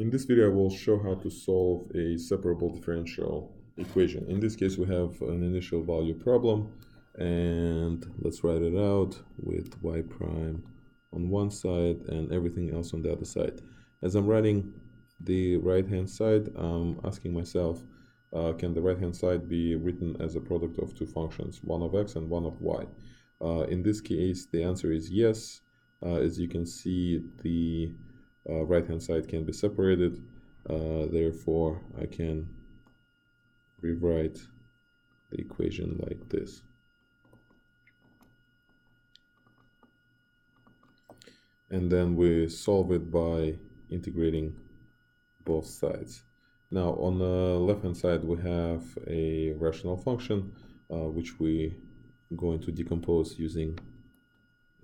In this video, I will show how to solve a separable differential equation. In this case, we have an initial value problem, and let's write it out with y prime on one side and everything else on the other side. As I'm writing the right-hand side, I'm asking myself, can the right-hand side be written as a product of two functions, one of x and one of y? In this case, the answer is yes. As you can see, the right-hand side can be separated, therefore I can rewrite the equation like this. And then we solve it by integrating both sides. Now on the left-hand side we have a rational function which we going to decompose using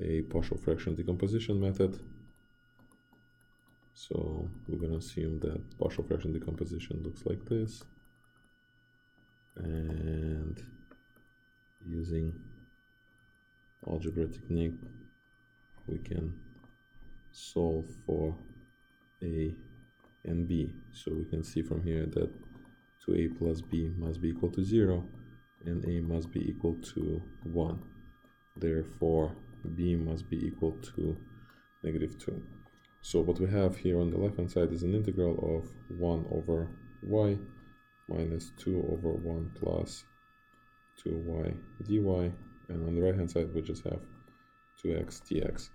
a partial fraction decomposition method. So we're going to assume that partial fraction decomposition looks like this, and using algebra technique we can solve for a and b. So we can see from here that 2a plus b must be equal to 0 and a must be equal to 1. Therefore b must be equal to -2. So what we have here on the left hand side is an integral of 1 over y minus 2 over 1 plus 2y dy, and on the right hand side we just have 2x dx.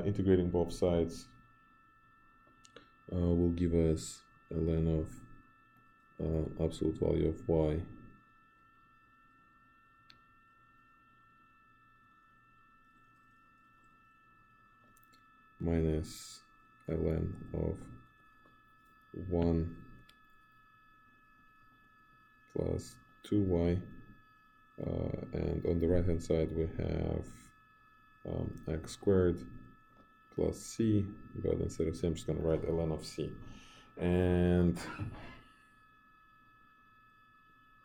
Integrating both sides will give us a ln of absolute value of y minus ln of 1 plus 2y, and on the right hand side we have x squared plus c, but instead of c I'm just going to write ln of c. And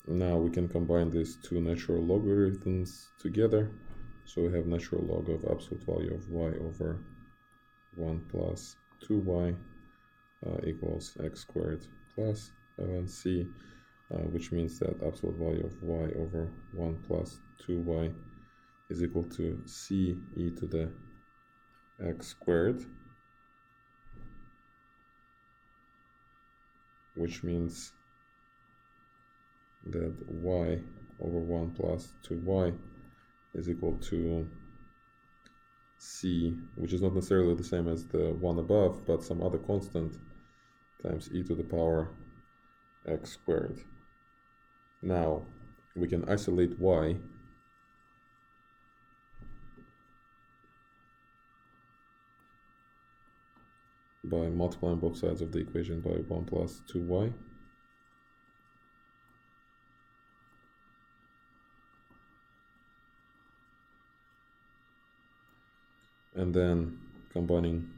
now we can combine these two natural logarithms together. So we have natural log of absolute value of y over 1 plus 2y equals x squared plus ln c, which means that absolute value of y over 1 plus 2y is equal to c e to the x squared, which means that y over 1 plus 2y is equal to c, which is not necessarily the same as the one above, but some other constant, times e to the power x squared. Now we can isolate y by multiplying both sides of the equation by 1 plus 2y. And then combining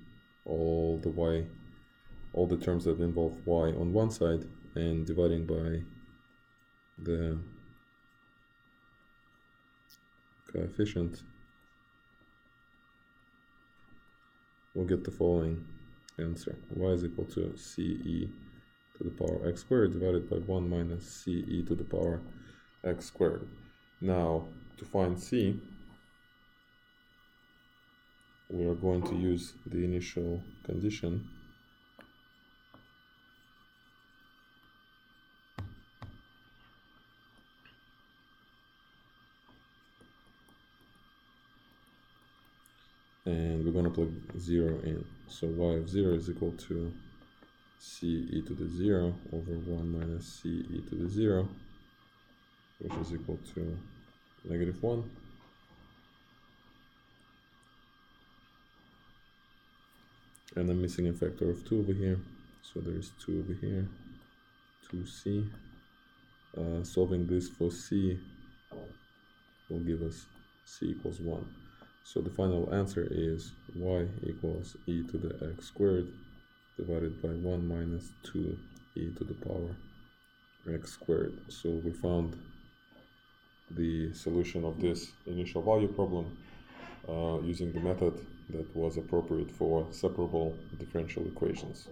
all the terms that involve y on one side and dividing by the coefficient, we'll get the following answer. Y is equal to c e to the power x squared divided by 1 minus c e to the power x squared. Now to find c, we are going to use the initial condition and we're going to plug 0 in. So y of 0 is equal to c e to the 0 over 1 minus c e to the 0, which is equal to -1. And I'm missing a factor of 2 over here, so there is 2 over here, 2c. Solving this for c will give us c equals 1. So the final answer is y equals e to the x squared divided by 1 minus 2 e to the power x squared. So we found the solution of this initial value problem using the method that was appropriate for separable differential equations.